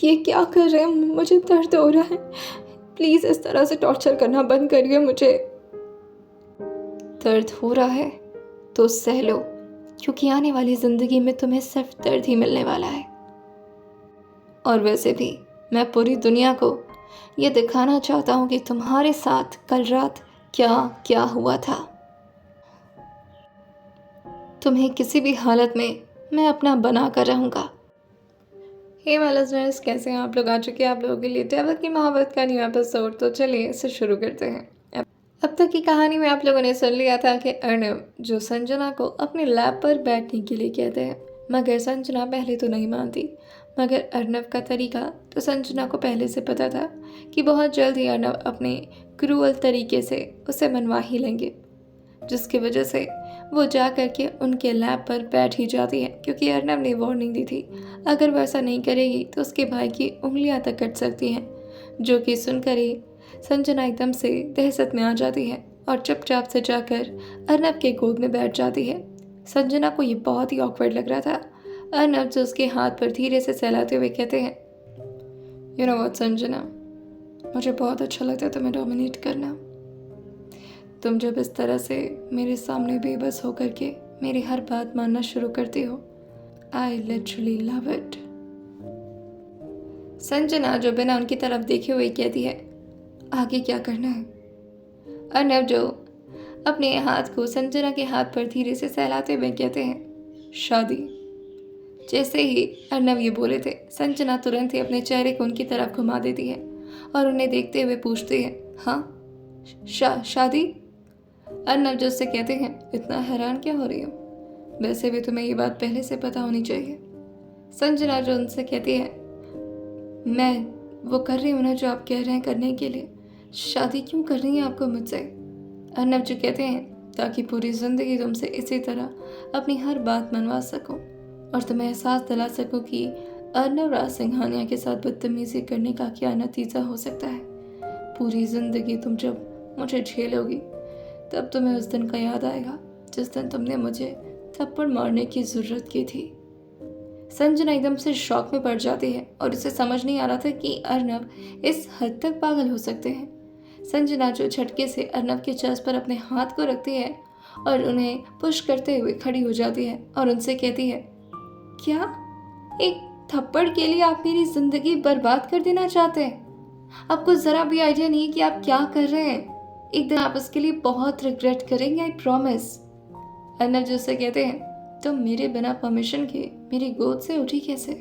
ये क्या कर रहे हैं? मुझे दर्द हो रहा है। प्लीज़ इस तरह से टॉर्चर करना बंद करिए मुझे। दर्द हो रहा है तो सह लो, क्योंकि आने वाली ज़िंदगी में तुम्हें सिर्फ दर्द ही मिलने वाला है। और वैसे भी मैं पूरी दुनिया को ये दिखाना चाहता हूँ कि तुम्हारे साथ कल रात क्या क्या हुआ था। तुम्हें किसी भी हालत में मैं अपना बना कर रहूँगा। हे माय लिसनर्स, कैसे हैं आप लोग? आ चुके हैं आप लोगों के लिए डेविल की मोहब्बत का न्यू एपिसोड। तो चलिए इसे शुरू करते हैं। अब तक की कहानी में आप लोगों ने सुन लिया था कि अर्नब जो संजना को अपने लैब पर बैठने के लिए कहते हैं, मगर संजना पहले तो नहीं मानती। मगर अर्नब का तरीका तो संजना को पहले से पता था कि बहुत जल्द ही अर्नब अपने क्रूअल तरीके से उसे मनवा ही लेंगे, जिसकी वजह से वो जा कर के उनके लैब पर बैठ ही जाती है, क्योंकि अर्नब ने वार्निंग दी थी अगर वो ऐसा नहीं करेगी तो उसके भाई की उंगलियां तक कट सकती हैं। जो कि सुनकर ही संजना एकदम से दहशत में आ जाती है और चुपचाप से जाकर अर्नब के गोद में बैठ जाती है। संजना को ये बहुत ही ऑकवर्ड लग रहा था। अर्नब जो उसके हाथ पर धीरे से सहलाते हुए कहते हैं, यू नो व्हाट संजना, मुझे बहुत अच्छा लगता है तुम्हें डोमिनेट करना। तुम जब इस तरह से मेरे सामने बेबस होकर के मेरी हर बात मानना शुरू करती हो, I literally love it. Sanjana जो बिना उनकी तरफ देखे हुए कहती है, आगे क्या करना है? अर्नब जो अपने हाथ को संजना के हाथ पर धीरे से सहलाते हुए कहते हैं, शादी। जैसे ही अर्नब ये बोले थे, संजना तुरंत ही अपने चेहरे को उनकी तरफ घुमा देती है और उन्हें देखते हुए पूछती है, हाँ शादी? अर्नब जो उससे कहते हैं, इतना हैरान क्या हो रही हो? वैसे भी तुम्हें ये बात पहले से पता होनी चाहिए। संजना जो उनसे कहती है, मैं वो कर रही हूँ ना जो आप कह रहे हैं करने के लिए। शादी क्यों कर रही हैं आपको मुझसे? अर्नब जो कहते हैं, ताकि पूरी ज़िंदगी तुमसे इसी तरह अपनी हर बात मनवा सकूं और तुम्हें एहसास दिला सकूं कि अर्नब राज सिंघानिया के साथ बदतमीजी करने का क्या नतीजा हो सकता है। पूरी ज़िंदगी तुम जब मुझे झेलोगी तब तुम्हें उस दिन का याद आएगा जिस दिन तुमने मुझे थप्पड़ मारने की ज़रूरत की थी। संजना एकदम से शॉक में पड़ जाती है और उसे समझ नहीं आ रहा था कि अर्नब इस हद तक पागल हो सकते हैं। संजना जो झटके से अर्नब के चेस्ट पर अपने हाथ को रखती है और उन्हें पुश करते हुए खड़ी हो जाती है और उनसे कहती है, क्या एक थप्पड़ के लिए आप मेरी जिंदगी बर्बाद कर देना चाहते हैं? आपको जरा भी आइडिया नहीं है कि आप क्या कर रहे हैं। एक दिन आप इसके लिए बहुत रिग्रेट करेंगे, आई प्रॉमिस। अर्नब जो उससे कहते हैं, तुम मेरे बिना परमिशन के मेरी गोद से उठी कैसे?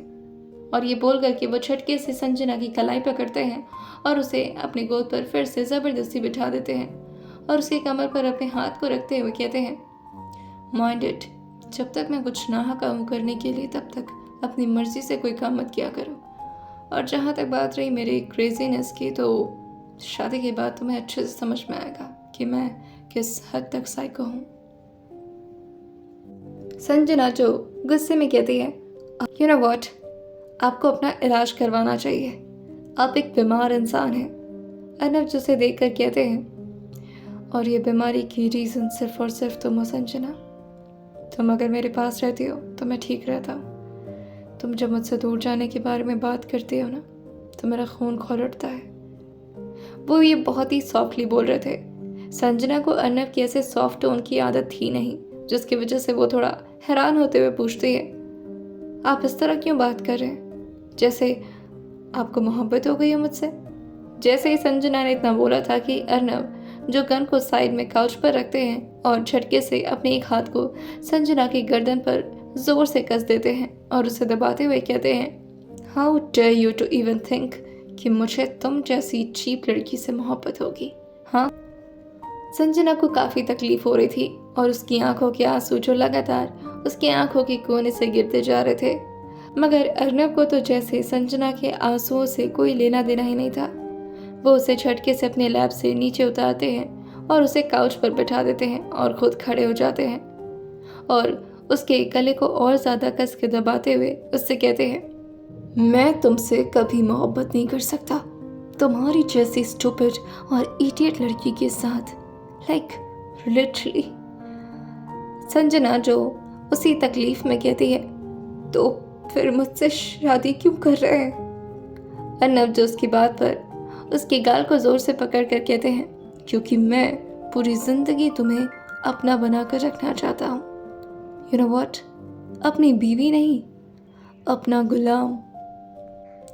और ये बोल करके वो झटके से संजना की कलाई पकड़ते हैं और उसे अपनी गोद पर फिर से ज़बरदस्ती बिठा देते हैं और उसके कमर पर अपने हाथ को रखते हुए कहते हैं, माइंड इट, जब तक मैं कुछ ना काम करने के लिए तब तक अपनी मर्जी से कोई काम मत किया करो। और जहाँ तक बात रही मेरी क्रेजीनेस की, तो शादी के बाद तुम्हें अच्छे से समझ में आएगा कि मैं किस हद तक साइको हूँ। संजना जो गुस्से में कहती है, यू नो व्हाट, आपको अपना इलाज करवाना चाहिए, आप एक बीमार इंसान हैं। अर्नब जिसे देखकर कहते हैं, और ये बीमारी की रीज़न सिर्फ और सिर्फ तुम हो संजना। तुम अगर मेरे पास रहती हो तो मैं ठीक रहता हूँ। तुम जब मुझसे दूर जाने के बारे में बात करती हो ना, तो मेरा खून खौल उठता है। वो ये बहुत ही सॉफ्टली बोल रहे थे। संजना को अर्नब की ऐसे सॉफ्ट टोन की आदत थी नहीं, जिसकी वजह से वो थोड़ा हैरान होते हुए पूछती है, आप इस तरह क्यों बात कर रहे हैं, जैसे आपको मोहब्बत हो गई है मुझसे? जैसे ही संजना ने इतना बोला था कि अर्नब जो गन को साइड में काउच पर रखते हैं और झटके से अपने एक हाथ को संजना की गर्दन पर जोर से कस देते हैं और उसे दबाते हुए कहते हैं, how dare you to even think कि मुझे तुम जैसी चीप लड़की से मोहब्बत होगी? हाँ। संजना को काफ़ी तकलीफ हो रही थी और उसकी आंखों के आंसू जो लगातार उसकी आंखों के कोने से गिरते जा रहे थे, मगर अर्नब को तो जैसे संजना के आंसुओं से कोई लेना देना ही नहीं था। वो उसे झटके से अपने लैब से नीचे उतारते हैं और उसे काउच पर बैठा देते हैं और खुद खड़े हो जाते हैं और उसके गले को और ज़्यादा कस के दबाते हुए उससे कहते हैं, मैं तुमसे कभी मोहब्बत नहीं कर सकता, तुम्हारी जैसी स्टूपिड और इडियट लड़की के साथ, लाइक लिटरली। संजना जो उसी तकलीफ में कहती है, तो फिर मुझसे शादी क्यों कर रहे हैं? अर्नब जो उसकी बात पर उसके गाल को जोर से पकड़ कर कहते हैं, क्योंकि मैं पूरी जिंदगी तुम्हें अपना बनाकर रखना चाहता हूँ। यू नो व्हाट, अपनी बीवी नहीं, अपना गुलाम,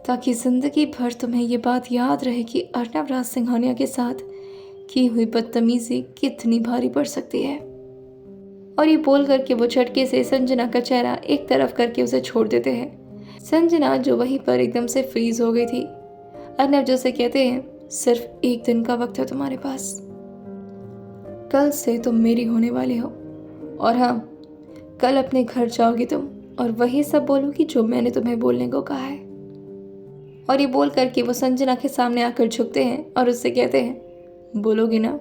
ताकि जिंदगी भर तुम्हें ये बात याद रहे कि अर्नब राज सिंघानिया के साथ की हुई बदतमीजी कितनी भारी पड़ सकती है। और ये बोल करके वो झटके से संजना का चेहरा एक तरफ करके उसे छोड़ देते हैं। संजना जो वहीं पर एकदम से फ्रीज हो गई थी। अर्नब जो से कहते हैं, सिर्फ एक दिन का वक्त है तुम्हारे पास, कल से तुम मेरी होने वाली हो, और हाँ, कल अपने घर जाओगी तुम और वही सब बोलोगी जो मैंने तुम्हें बोलने को कहा है। और ये बोल करके वो संजना के सामने आकर झुकते हैं और उससे कहते हैं, बोलोगी ना?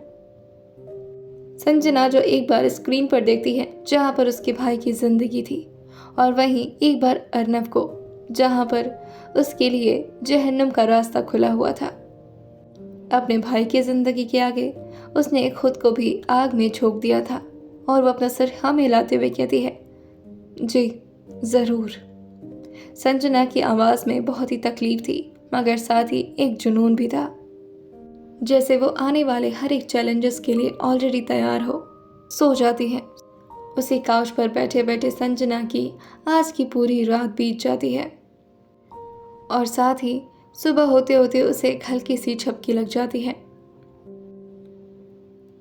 संजना जो एक बार स्क्रीन पर देखती है जहां पर उसके भाई की जिंदगी थी, और वहीं एक बार अर्नब को जहां पर उसके लिए जहन्नुम का रास्ता खुला हुआ था। अपने भाई की जिंदगी के आगे उसने खुद को भी आग में झोंक दिया था, और वो अपना सिर हाँ मिलाते हुए कहती है, जी जरूर। संजना की आवाज में बहुत ही तकलीफ थी, मगर साथ ही एक जुनून भी था, जैसे वो आने वाले हर एक चैलेंजेस के लिए ऑलरेडी तैयार हो। सो जाती है। उसी काउच पर बैठे बैठे संजना की आज की पूरी रात बीत जाती है, और साथ ही सुबह होते होते उसे एक हल्की सी झपकी लग जाती है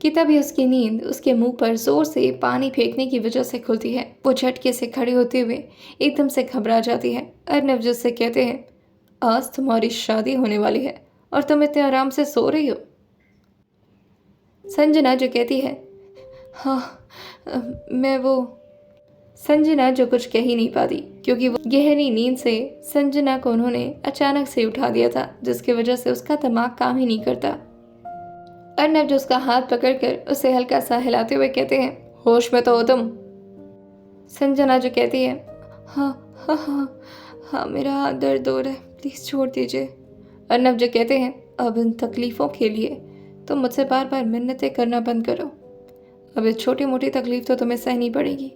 कि तभी उसकी नींद उसके मुंह पर जोर से पानी फेंकने की वजह से खुलती है। वो झटके से खड़े होते हुए एकदम से घबरा जाती है। अर्नब जिससे कहते हैं, आज तुम्हारी शादी होने वाली है और तुम इतने आराम से सो रही हो। संजना जो कहती है, हाँ मैं वो। संजना जो कुछ कह ही नहीं पाती, क्योंकि वो गहरी नींद से संजना को उन्होंने अचानक से उठा दिया था, जिसकी वजह से उसका दिमाग काम ही नहीं करता। अर्नब जो उसका हाथ पकड़कर उसे हल्का सा हिलाते हुए कहते हैं, होश में तो हो तुम? संजना जो कहती है, हाँ हाँ हाँ हाँ, मेरा हाथ दर्द हो रहा है, प्लीज छोड़ दीजिए। अर्नब जो कहते हैं, अब इन तकलीफों के लिए तुम मुझसे बार बार मिन्नतें करना बंद करो। अब इस छोटी मोटी तकलीफ तो तुम्हें सहनी पड़ेगी।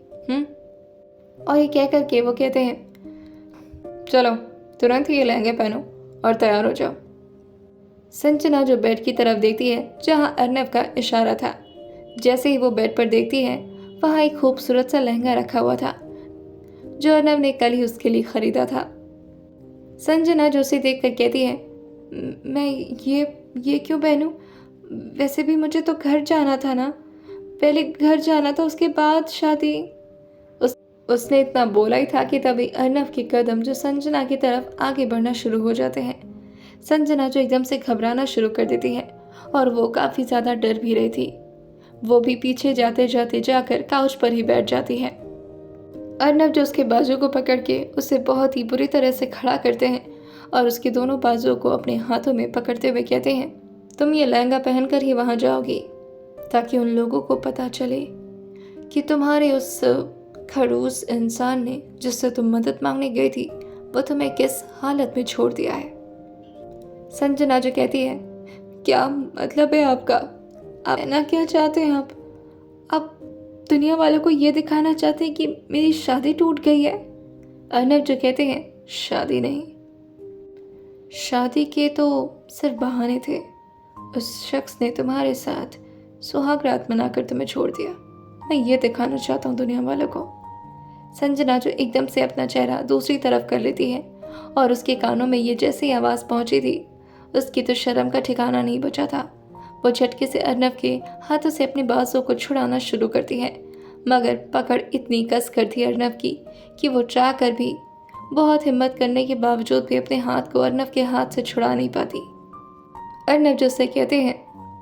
और ये कह करके वो कहते हैं, चलो तुरंत ही ये लहंगे पहनो और तैयार हो जाओ। संजना जो बेड की तरफ देखती है जहां अर्नब का इशारा था। जैसे ही वो बेड पर देखती है, वहां एक खूबसूरत सा लहंगा रखा हुआ था जो अर्नब ने कल ही उसके लिए खरीदा था। संजना जो उसे देख कर कहती है, मैं ये क्यों पहनूं? वैसे भी मुझे तो घर जाना था ना, पहले घर जाना था, उसके बाद शादी। उसने इतना बोला ही था कि तभी अर्नब के कदम जो संजना की तरफ आगे बढ़ना शुरू हो जाते हैं। संजना जो एकदम से घबराना शुरू कर देती है, और वो काफ़ी ज़्यादा डर भी रही थी। वो भी पीछे जाते जाते जाकर काउच पर ही बैठ जाती है। अर्नब जो उसके बाजू को पकड़ के उसे बहुत ही बुरी तरह से खड़ा करते हैं, और उसके दोनों बाजुओं को अपने हाथों में पकड़ते हुए कहते हैं, तुम ये लहंगा पहनकर ही वहाँ जाओगी, ताकि उन लोगों को पता चले कि तुम्हारे उस खड़ूस इंसान ने जिससे तुम मदद मांगने गई थी, वो तुम्हें किस हालत में छोड़ दिया है। संजना जो कहती है, क्या मतलब है आपका? आप ना क्या चाहते हैं? आप दुनिया वालों को ये दिखाना चाहते हैं कि मेरी शादी टूट गई है? अर्नब जो कहते हैं, शादी नहीं, शादी के तो सिर्फ बहाने थे। उस शख्स ने तुम्हारे साथ सुहाग रात मनाकर तुम्हें छोड़ दिया। मैं ये दिखाना चाहता हूँ दुनिया वालों को। संजना जो एकदम से अपना चेहरा दूसरी तरफ कर लेती है, और उसके कानों में ये जैसे ही आवाज़ पहुंची थी, उसकी तो शर्म का ठिकाना नहीं बचा था। वो झटके से अर्नब के हाथों से अपने बाजों को छुड़ाना शुरू करती है, मगर पकड़ इतनी कस कर थी अर्नब की कि वो चाह कर भी, बहुत हिम्मत करने के बावजूद भी अपने हाथ को अर्नब के हाथ से छुड़ा नहीं पाती। अर्नब जो से कहते हैं,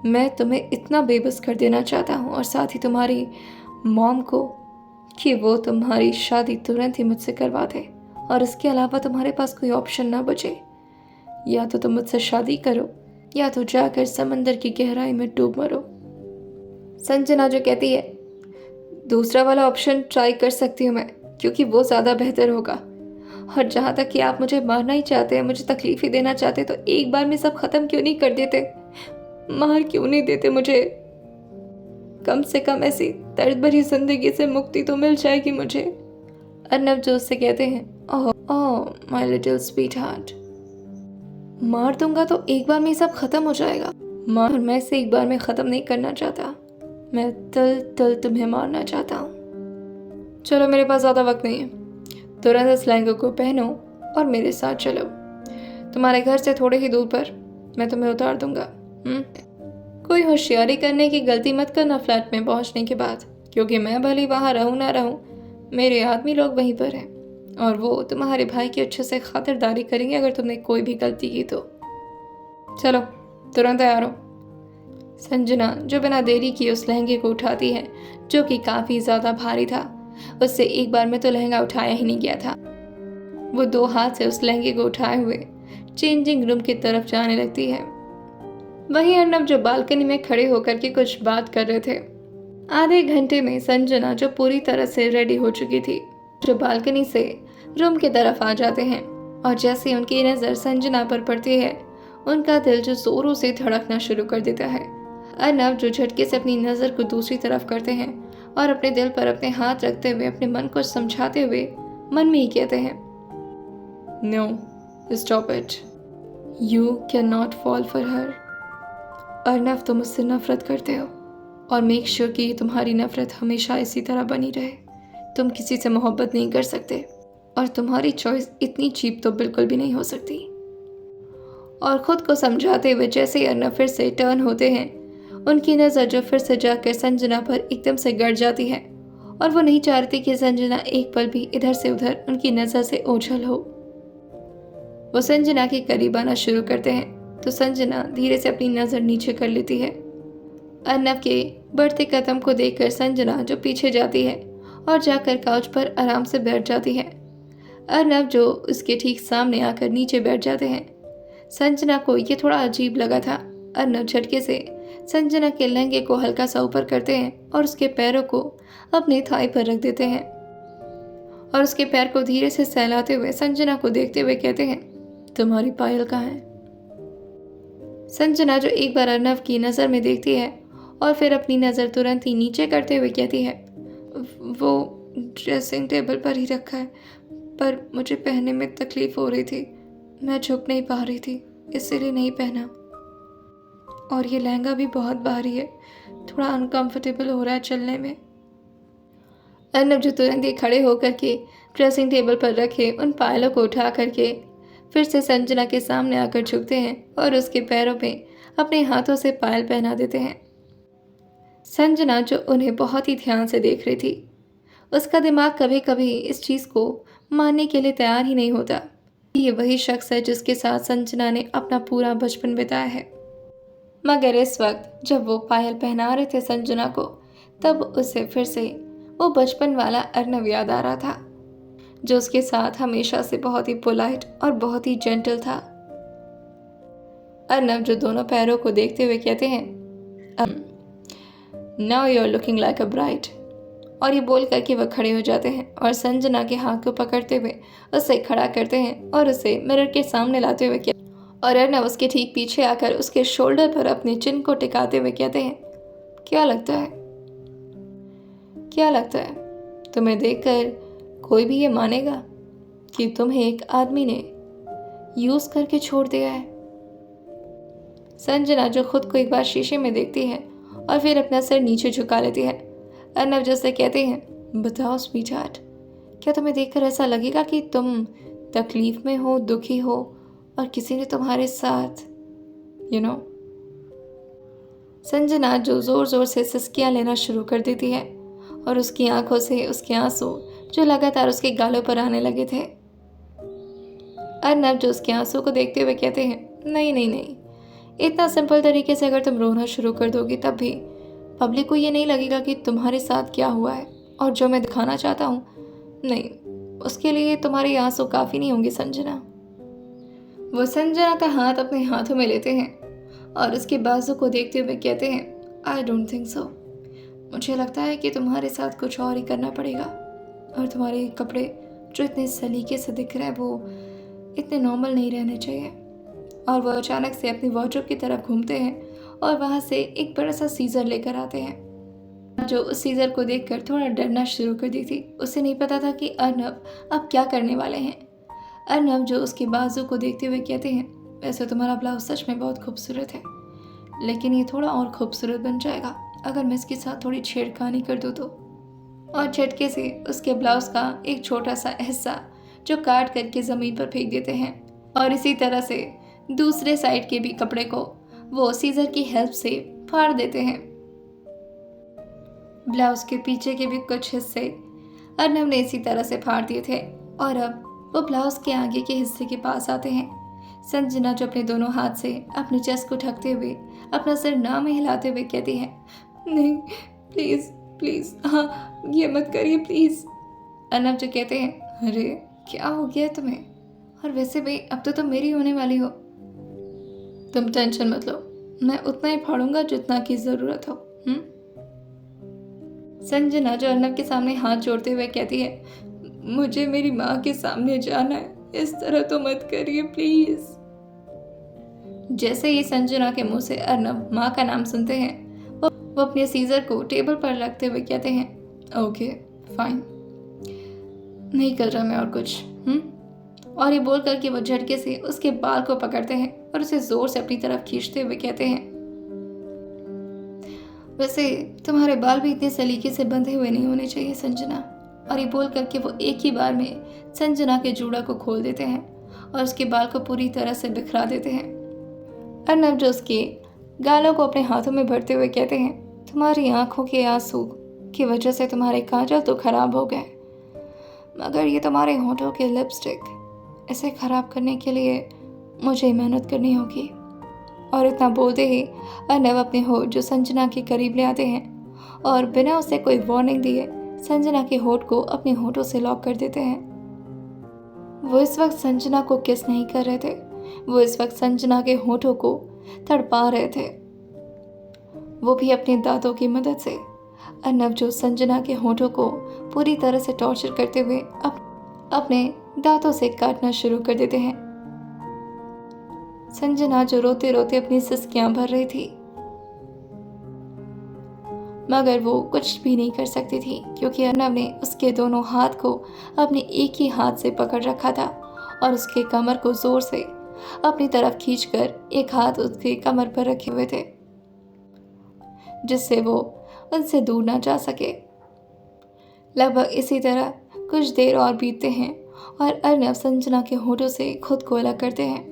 मैं तुम्हें इतना बेबस कर देना चाहता हूँ, और साथ ही तुम्हारी मॉम को, कि वो तुम्हारी शादी तुरंत ही मुझसे करवा दे, और इसके अलावा तुम्हारे पास कोई ऑप्शन ना बचे। या तो तुम मुझसे शादी करो, या तो जाकर समंदर की गहराई में डूब मरो। संजना जो कहती है, दूसरा वाला ऑप्शन ट्राई कर सकती हूँ मैं, क्योंकि वो ज़्यादा बेहतर होगा। और जहाँ तक कि आप मुझे मारना ही चाहते हैं, मुझे तकलीफ ही देना चाहते, तो एक बार में सब ख़त्म क्यों नहीं कर देते? मार क्यों नहीं देते मुझे? कम से कम ऐसी दर्द भरी जिंदगी से मुक्ति तो मिल जाएगी मुझे। अर्नब जो उससे कहते हैं, oh oh my little sweetheart. मार दूंगा तो एक बार में सब खत्म हो जाएगा। मार मैं इसे एक बार में खत्म नहीं करना चाहता, मैं तल तल तुम्हें मारना चाहता हूँ। चलो मेरे पास ज़्यादा वक्त नहीं है, तुरंत इस लहंगे को पहनो और मेरे साथ चलो। तुम्हारे घर से थोड़े ही दूर पर मैं तुम्हें उतार दूंगा। कोई होशियारी करने की गलती मत करना फ्लैट में पहुंचने के बाद, क्योंकि मैं भले वहाँ रहूँ ना रहूँ, मेरे आदमी लोग वहीं पर हैं और वो तुम्हारे भाई की अच्छे से खातिरदारी करेंगे अगर तुमने कोई भी गलती की तो। चलो तुरंत तैयार हो। संजना जो बिना देरी किए उस लहंगे को उठाती है, जो कि काफ़ी ज़्यादा भारी था। उससे एक बार में तो लहंगा उठाया ही नहीं गया था। वो 2 हाथ से उस लहंगे को उठाए हुए चेंजिंग रूम की तरफ जाने लगती है। वहीं अर्नब जो बालकनी में खड़े होकर के कुछ बात कर रहे थे। आधे घंटे में संजना जो पूरी तरह से रेडी हो चुकी थी, जो बालकनी से रूम की तरफ आ जाते हैं और जैसे उनकी नज़र संजना पर पड़ती है, उनका दिल जो जोरों से धड़कना शुरू कर देता है। अर्नब जो झटके से अपनी नज़र को दूसरी तरफ करते हैं और अपने दिल पर अपने हाथ रखते हुए अपने मन को समझाते हुए मन में ही कहते हैं, no stop it, you can not fall for her. Arnab तुम उससे नफरत करते हो और मेक श्योर कि तुम्हारी नफरत हमेशा इसी तरह बनी रहे। तुम किसी से मोहब्बत नहीं कर सकते और तुम्हारी चॉइस इतनी चीप तो बिल्कुल भी नहीं हो सकती। और खुद को समझाते हुए जैसे ही अर्नब फिर से टर्न होते हैं, उनकी नज़र जो फिर से जाकर संजना पर एकदम से गड़ जाती है और वो नहीं चाहती कि संजना एक पल भी इधर से उधर उनकी नज़र से ओझल हो। वो संजना के करीब आना शुरू करते हैं तो संजना धीरे से अपनी नज़र नीचे कर लेती है। अर्नब के बढ़ते कदम को देखकर संजना जो पीछे जाती है और जाकर काउच पर आराम से बैठ जाती है। अर्नब जो उसके ठीक सामने आकर नीचे बैठ जाते हैं। संजना को ये थोड़ा अजीब लगा था। अर्नब झटके से संजना के लहंगे को हल्का सा ऊपर करते हैं और उसके पैरों को अपनी थाई पर रख देते हैं और उसके पैर को धीरे से सहलाते हुए संजना को देखते हुए कहते हैं, तुम्हारी पायल कहाँ है? संजना जो एक बार अर्नब की नज़र में देखती है और फिर अपनी नज़र तुरंत ही नीचे करते हुए कहती है, वो ड्रेसिंग टेबल पर ही रखा है, पर मुझे पहनने में तकलीफ़ हो रही थी, मैं झुक नहीं पा रही थी, इसीलिए नहीं पहना। और ये लहंगा भी बहुत भारी है, थोड़ा अनकंफर्टेबल हो रहा है चलने में। अर्नब जो तुरंत ही खड़े होकर के ड्रेसिंग टेबल पर रखे उन पायलों को उठा करके फिर से संजना के सामने आकर झुकते हैं और उसके पैरों पे अपने हाथों से पायल पहना देते हैं। संजना जो उन्हें बहुत ही ध्यान से देख रही थी, उसका दिमाग कभी कभी इस चीज़ को मानने के लिए तैयार ही नहीं होता। ये वही शख्स है जिसके साथ संजना ने अपना पूरा बचपन बिताया है। मगर इस वक्त जब वो पायल पहना रहे थे संजना को, तब उसे फिर से वो बचपन वाला अर्नब याद आ रहा था, जो उसके साथ हमेशा से बहुत ही पोलाइट और बहुत ही जेंटल था। अर्नब जो दोनों पैरों को देखते हुए कहते हैं, now you are looking like a bride. और ये बोल करके वह खड़े हो जाते हैं और संजना के हाथ को पकड़ते हुए उसे खड़ा करते हैं और उसे मिरर के सामने लाते हुए और अर्नब उसके ठीक पीछे आकर उसके शोल्डर पर अपने चिन को टिकाते हुए कहते हैं, क्या लगता है तुम्हें देखकर कोई भी ये मानेगा कि तुम्हें एक आदमी ने यूज करके छोड़ दिया है? संजना जो खुद को एक बार शीशे में देखती है और फिर अपना सिर नीचे झुका लेती है। अर्नब जैसे कहते हैं, बताओ स्वीटहार्ट, क्या तुम्हें देखकर ऐसा लगेगा कि तुम तकलीफ में हो, दुखी हो और किसी ने तुम्हारे साथ संजना जो जोर जोर से सिसकियां लेना शुरू कर देती है और उसकी आंखों से उसके आंसू जो लगातार उसके गालों पर आने लगे थे। अर्नब जो उसके आंसू को देखते हुए कहते हैं, नहीं, इतना सिंपल तरीके से अगर तुम रोना शुरू कर दोगी तब भी पब्लिक को ये नहीं लगेगा कि तुम्हारे साथ क्या हुआ है और जो मैं दिखाना चाहता हूँ, नहीं, उसके लिए तुम्हारे आंसू काफ़ी नहीं होंगे संजना। वो संजना का हाथ अपने हाथों में लेते हैं और उसके बाजू को देखते हुए कहते हैं, आई डोंट थिंक सो, मुझे लगता है कि तुम्हारे साथ कुछ और ही करना पड़ेगा और तुम्हारे कपड़े जो इतने सलीके से दिख रहे हैं वो इतने नॉर्मल नहीं रहने चाहिए। और वो अचानक से अपनी वार्डरोब की तरफ घूमते हैं और वहाँ से एक बड़ा सा सीज़र लेकर आते हैं। जो उस सीज़र को देखकर थोड़ा डरना शुरू कर दी थी, उसे नहीं पता था कि अर्नब अब क्या करने वाले हैं। अर्नब जो उसके बाजू को देखते हुए कहते हैं, वैसे तुम्हारा ब्लाउज सच में बहुत खूबसूरत है, लेकिन ये थोड़ा और खूबसूरत बन जाएगा अगर मैं इसके साथ थोड़ी छेड़खानी कर दूँ तो। और झटके से उसके ब्लाउज का एक छोटा सा हिस्सा जो काट करके ज़मीन पर फेंक देते हैं, और इसी तरह से दूसरे साइड के भी कपड़े को वो सीजर की हेल्प से फाड़ देते हैं। ब्लाउज के पीछे के भी कुछ हिस्से अर्नब ने इसी तरह से फाड़ दिए थे, और अब वो ब्लाउज के आगे के हिस्से के पास आते हैं। संजना जो अपने दोनों हाथ से अपने चेस्ट को ढकते हुए अपना सिर ना में हिलाते हुए कहती है, नहीं प्लीज़ प्लीज़, हाँ ये मत करिए प्लीज़। अर्नब जो कहते हैं, अरे क्या हो गया है तुम्हें, और वैसे भी अब तो तुम मेरी होने वाली हो, तुम टेंशन मत लो, मैं उतना ही फाड़ूंगा जितना की ज़रूरत हो। संजना जो अर्नब के सामने हाथ जोड़ते हुए कहती है, मुझे मेरी माँ के सामने जाना है, इस तरह तो मत करिए प्लीज। जैसे ही संजना के मुंह से अर्नब माँ का नाम सुनते हैं, वो अपने सीजर को टेबल पर रखते हुए कहते हैं, ओके फाइन, नहीं कर रहा मैं और कुछ। और ये बोल करके वो झटके से उसके बाल को पकड़ते हैं और उसे जोर से अपनी तरफ खींचते हुए कहते हैं, वैसे तुम्हारे बाल भी इतने सलीके से बंधे हुए नहीं होने चाहिए संजना। और ये बोल करके वो एक ही बार में संजना के जूड़ा को खोल देते हैं और उसके बाल को पूरी तरह से बिखरा देते हैं। अर्नब जो उसके गालों को अपने हाथों में भरते हुए कहते हैं, तुम्हारी आंखों के आंसू की वजह से तुम्हारे काजल तो खराब हो गए, मगर ये तुम्हारे होठों के लिपस्टिक, इसे खराब करने के लिए मुझे मेहनत करनी होगी। और इतना बोलते ही अर्नब अपने होठ जो संजना के करीब ले आते हैं और बिना उसे कोई वार्निंग दिए संजना के होठ को अपने होठों से लॉक कर देते हैं। वो इस वक्त संजना को किस नहीं कर रहे थे, वो इस वक्त संजना के होठों को तड़पा रहे थे, वो भी अपने दांतों की मदद से। अर्नब जो संजना के होठों को पूरी तरह से टॉर्चर करते हुए अपने दांतों से काटना शुरू कर देते हैं। संजना जो रोते रोते अपनी सिसकियां भर रही थी, मगर वो कुछ भी नहीं कर सकती थी क्योंकि अर्नब ने उसके दोनों हाथ को अपने एक ही हाथ से पकड़ रखा था और उसके कमर को जोर से अपनी तरफ खींचकर एक हाथ उसके कमर पर रखे हुए थे, जिससे वो उनसे दूर ना जा सके। लगभग इसी तरह कुछ देर और बीतते हैं और अर्नब संजना के होठों से खुद को अलग करते हैं।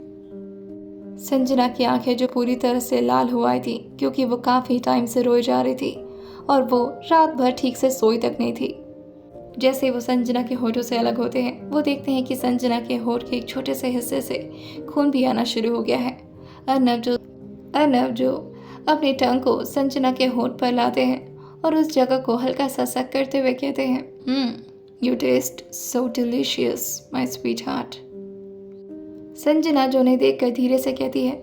संजना की आंखें जो पूरी तरह से लाल हो आई थी क्योंकि वो काफ़ी टाइम से रोए जा रही थी और वो रात भर ठीक से सोई तक नहीं थी। जैसे वो संजना के होठों से अलग होते हैं, वो देखते हैं कि संजना के होठ के एक छोटे से हिस्से से खून भी आना शुरू हो गया है। अर्नब जो अपनी टंग को संजना के होठ पर लाते हैं और उस जगह को हल्का सा सक करते हुए कहते हैं, you taste so delicious my sweetheart. Sanjana जो उन्हें देखकर धीरे से कहती है,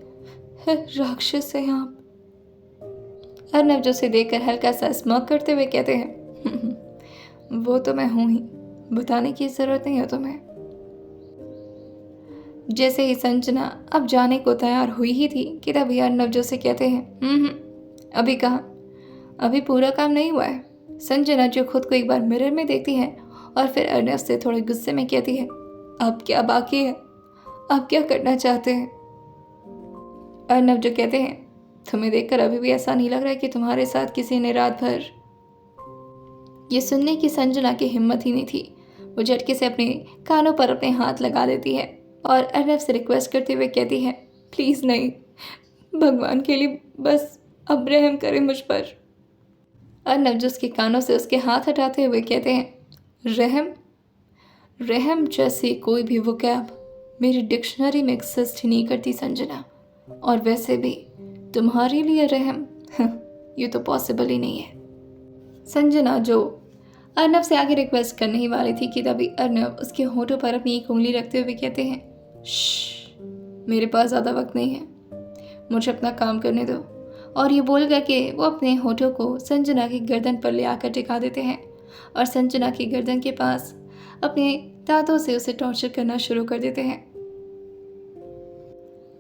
राक्षस है आप। अर्नब जो उसे देखकर हल्का सा स्मर्क करते हुए कहते हैं, वो तो मैं हूं ही, बताने की जरूरत नहीं है तुम्हें। जैसे ही संजना अब जाने को तैयार हुई ही थी कि तभी अर्नब जो से कहते हैं, अभी कहाँ, अभी पूरा काम नहीं हुआ है। संजना जो खुद को एक बार मिरर में देखती है और फिर अर्नब से थोड़े गुस्से में कहती है, अब क्या बाकी है, आप क्या करना चाहते हैं। अर्नब जो कहते हैं, तुम्हें देखकर अभी भी ऐसा नहीं लग रहा है कि तुम्हारे साथ किसी ने रात भर। ये सुनने की संजना की हिम्मत ही नहीं थी। वो झटके से अपने कानों पर अपने हाथ लगा देती है और अर्नब से रिक्वेस्ट करते हुए कहती है, प्लीज़ नहीं, भगवान के लिए बस अब रहम करें मुझ पर। अर्नब जो उसके कानों से उसके हाथ हटाते हुए कहते हैं, रहम जैसी कोई भी वोकैब मेरी डिक्शनरी में एक्सिस्ट ही नहीं करती संजना, और वैसे भी तुम्हारे लिए रहम ये तो पॉसिबल ही नहीं है। संजना जो अर्नब से आगे रिक्वेस्ट करने ही वाली थी कि तभी अर्नब उसके होठों पर अपनी एक उंगली रखते हुए कहते हैं, मेरे पास ज़्यादा वक्त नहीं है, मुझे अपना काम करने दो। और ये बोल करके वो अपने होठों को संजना की गर्दन पर ले आकर टिका देते हैं और संजना की गर्दन के पास अपने दांतों से उसे टॉर्चर करना शुरू कर देते हैं।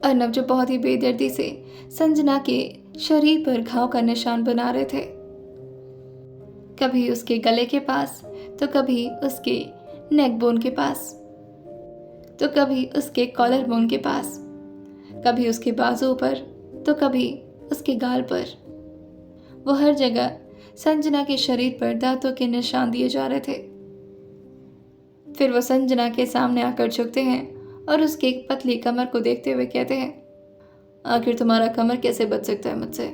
अर्नब जो बहुत ही बेदर्दी से संजना के शरीर पर घाव का निशान बना रहे थे, कभी उसके गले के पास, तो कभी उसके नेक बोन के पास, तो कभी उसके कॉलर बोन के पास, कभी उसके बाजू पर तो कभी उसके गाल पर। वो हर जगह संजना के शरीर पर दांतों के निशान दिए जा रहे थे। फिर वो संजना के सामने आकर झुकते हैं और उसकी एक पतली कमर को देखते हुए कहते हैं, आखिर तुम्हारा कमर कैसे बच सकता है मुझसे।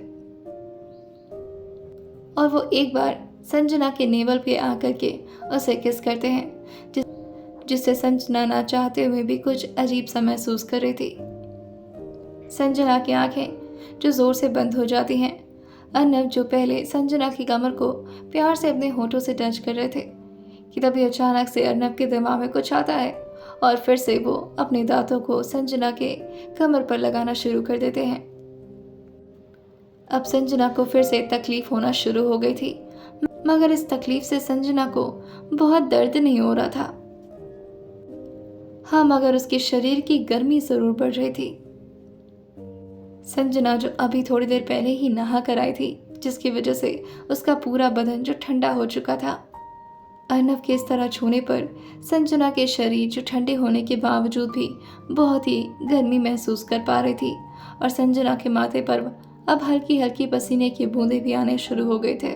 और वो एक बार संजना के नेवल पे आकर के उसे किस करते हैं, जिससे संजना ना चाहते हुए भी कुछ अजीब सा महसूस कर रही थी। संजना की आंखें जो जोर से बंद हो जाती हैं। अर्नव जो पहले संजना की कमर को प्यार से अपने होठों से टच कर रहे थे कि तभी अचानक से अर्नव के दिमाग में कुछ आता है और फिर से वो अपने दांतों को संजना के कमर पर लगाना शुरू कर देते हैं। अब संजना को फिर से तकलीफ होना शुरू हो गई थी, मगर इस तकलीफ से संजना को बहुत दर्द नहीं हो रहा था। हाँ, मगर उसके शरीर की गर्मी जरूर बढ़ रही थी। संजना जो अभी थोड़ी देर पहले ही नहा कर आई थी, जिसकी वजह से उसका पूरा बदन जो ठंडा हो चुका था। अर्नव के इस तरह छूने पर संजना के शरीर जो ठंडे होने के बावजूद भी बहुत ही गर्मी महसूस कर पा रही थी और संजना के माथे पर अब हल्की हल्की पसीने की बूंदें भी आने शुरू हो गए थे।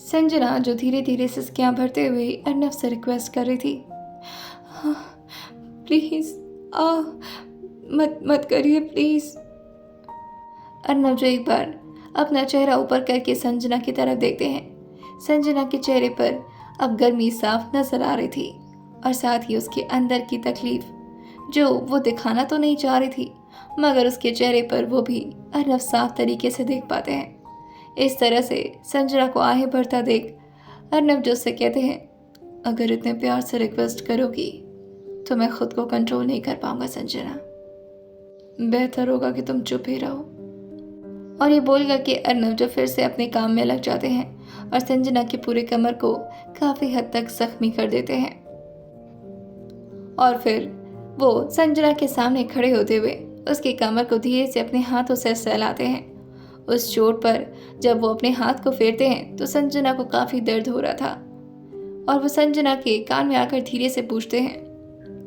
संजना जो धीरे धीरे सिसकियां भरते हुए अर्नव से रिक्वेस्ट कर रही थी, प्लीज मत करिए प्लीज। अर्नव जो एक बार अपना चेहरा ऊपर करके संजना की तरफ देखते हैं। संजना के चेहरे पर अब गर्मी साफ नजर आ रही थी और साथ ही उसके अंदर की तकलीफ जो वो दिखाना तो नहीं चाह रही थी, मगर उसके चेहरे पर वो भी अर्नव साफ तरीके से देख पाते हैं। इस तरह से संजना को आहें भरता देख अर्नव जो उससे कहते हैं, अगर इतने प्यार से रिक्वेस्ट करोगी तो मैं खुद को कंट्रोल नहीं कर पाऊंगा संजना, बेहतर होगा कि तुम चुप ही रहो। और ये बोल करके अर्नव जो फिर से अपने काम में लग जाते हैं और संजना की पूरे कमर को काफी हद तक जख्मी कर देते हैं। और फिर वो संजना के सामने खड़े होते हुए उसकी कमर को धीरे से अपने हाथों से सहलाते हैं। उस चोट पर जब वो अपने हाथ को फेरते हैं तो संजना को काफी दर्द हो रहा था और वो संजना के कान में आकर धीरे से पूछते हैं,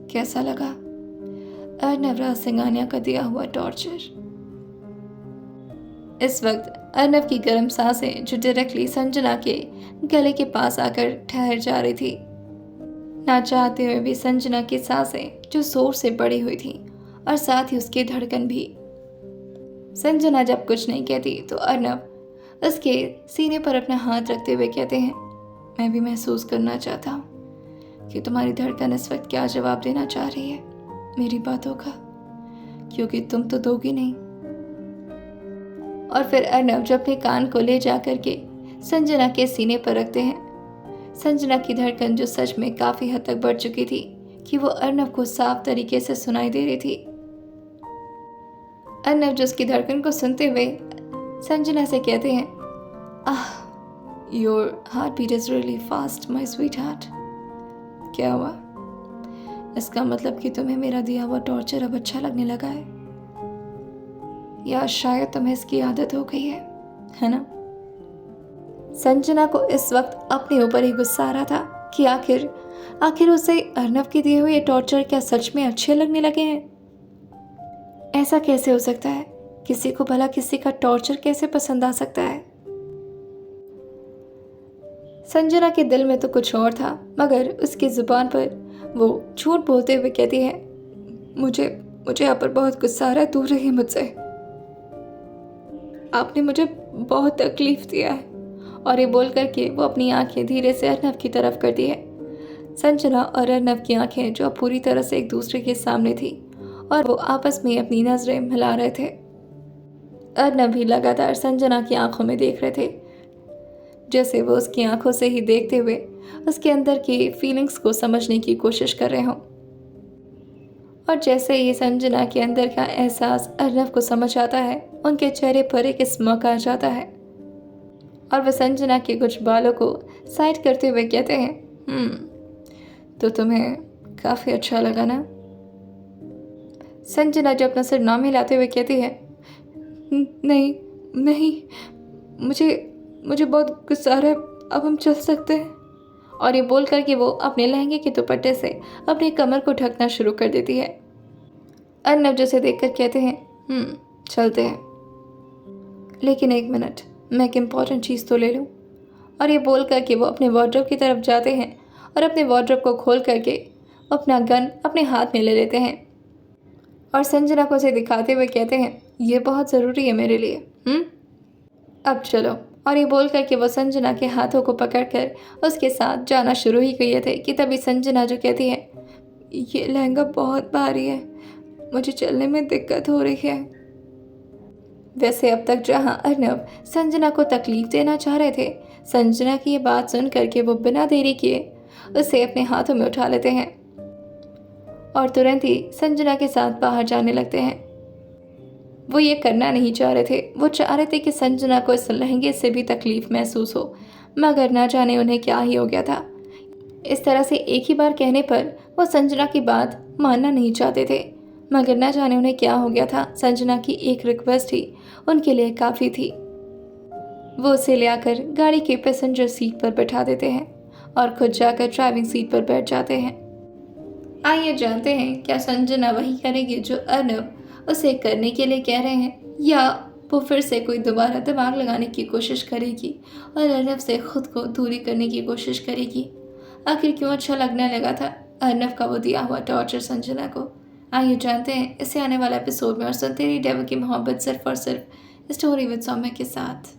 कैसा लगा अर्नव राज सिंघानिया का दिया हुआ टॉर्चर। इस वक्त अर्नव की गर्म सांसें जो डायरेक्टली संजना के गले के पास आकर ठहर जा रही थी। ना चाहते हुए भी संजना की सांसें जो जोर से बढ़ी हुई थी और साथ ही उसकी धड़कन भी। संजना जब कुछ नहीं कहती तो अर्नव उसके सीने पर अपना हाथ रखते हुए कहते हैं, मैं भी महसूस करना चाहता हूँ कि तुम्हारी धड़कन इस वक्त क्या जवाब देना चाह रही है मेरी बातों का, क्योंकि तुम तो दोगी नहीं। और फिर अर्नव जो अपने कान को ले जा करके संजना के सीने पर रखते हैं। संजना की धड़कन जो सच में काफी हद तक बढ़ चुकी थी कि वो अर्नव को साफ तरीके से सुनाई दे रही थी। अर्नव जो उसकी धड़कन को सुनते हुए संजना से कहते हैं, your heartbeat is really fast my sweetheart. क्या हुआ? इसका मतलब कि तुम्हें मेरा दिया हुआ टॉर्चर अब अच्छा लगने लगा है, या शायद तुम्हें इसकी आदत हो गई है ना? संजना को इस वक्त अपने ऊपर ही गुस्सा आ रहा था कि आखिर उसे अर्नव के दिए हुए टॉर्चर क्या सच में अच्छे लगने लगे हैं। ऐसा कैसे हो सकता है? किसी को भला किसी का टॉर्चर कैसे पसंद आ सकता है? संजना के दिल में तो कुछ और था, मगर उसकी जुबान पर वो झूठ बोलते हुए कहती है, मुझे यहाँ पर बहुत गुस्सा आ रहा है, दूर रहिए मुझसे। आपने मुझे बहुत तकलीफ दिया है। और ये बोल करके वो अपनी आंखें धीरे से अर्नव की तरफ करती है। संजना और अर्नव की आंखें जो पूरी तरह से एक दूसरे के सामने थी और वो आपस में अपनी नजरें मिला रहे थे। अर्नव भी लगातार संजना की आंखों में देख रहे थे, जैसे वो उसकी आंखों से ही देखते हुए उसके अंदर की फीलिंग्स को समझने की कोशिश कर रहे हों। और जैसे ही संजना के अंदर का एहसास अर्नव को समझ आता है, उनके चेहरे पर एक स्माइल आ जाता है और वह संजना के कुछ बालों को साइड करते हुए कहते हैं, तो तुम्हें काफी अच्छा लगा ना? संजना जो अपना सिर ना मिलाते हुए कहती है, नहीं, मुझे बहुत गुस्सा आ रहा है, अब हम चल सकते हैं। और ये बोल कर कि वो अपने लहंगे के दुपट्टे से अपनी कमर को ढकना शुरू कर देती है। अर्नब जो उसे देखकर कहते हैं, चलते हैं, लेकिन एक मिनट, मैं एक इम्पॉर्टेंट चीज़ तो ले लूँ। और ये बोल करके वो अपने वार्डरोब की तरफ जाते हैं और अपने वार्डरोब को खोल करके अपना गन अपने हाथ में ले लेते हैं और संजना को उसे दिखाते हुए कहते हैं, ये बहुत ज़रूरी है मेरे लिए। अब चलो। और ये बोल करके वो संजना के हाथों को पकड़कर उसके साथ जाना शुरू ही किए थे कि तभी संजना जो कहती है, ये लहंगा बहुत भारी है, मुझे चलने में दिक्कत हो रही है। वैसे अब तक जहां अर्नब संजना को तकलीफ देना चाह रहे थे, संजना की ये बात सुन करके वो बिना देरी किए उसे अपने हाथों में उठा लेते हैं और तुरंत ही संजना के साथ बाहर जाने लगते हैं। वो ये करना नहीं चाह रहे थे, वो चाह रहे थे कि संजना को इस लहंगे से भी तकलीफ महसूस हो, मगर ना जाने उन्हें क्या ही हो गया था। इस तरह से एक ही बार कहने पर वो संजना की बात मानना नहीं चाहते थे, मगर ना जाने उन्हें क्या हो गया था। संजना की एक रिक्वेस्ट ही उनके लिए काफ़ी थी। वो उसे ले आकर गाड़ी के पैसेंजर सीट पर बैठा देते हैं और खुद जाकर ड्राइविंग सीट पर बैठ जाते हैं। आइए जानते हैं, क्या संजना वही करेगी जो अर्नब उसे करने के लिए कह रहे हैं, या वो फिर से कोई दोबारा दिमाग लगाने की कोशिश करेगी और अर्नब से खुद को दूरी करने की कोशिश करेगी। आखिर क्यों अच्छा लगने लगा था अर्नब का वो दिया हुआ टॉर्चर संजना को। आइए जानते हैं इसे आने वाला एपिसोड में और सुनते रहिए डेविल की मोहब्बत सिर्फ और सिर्फ स्टोरी विद सौम्या के साथ।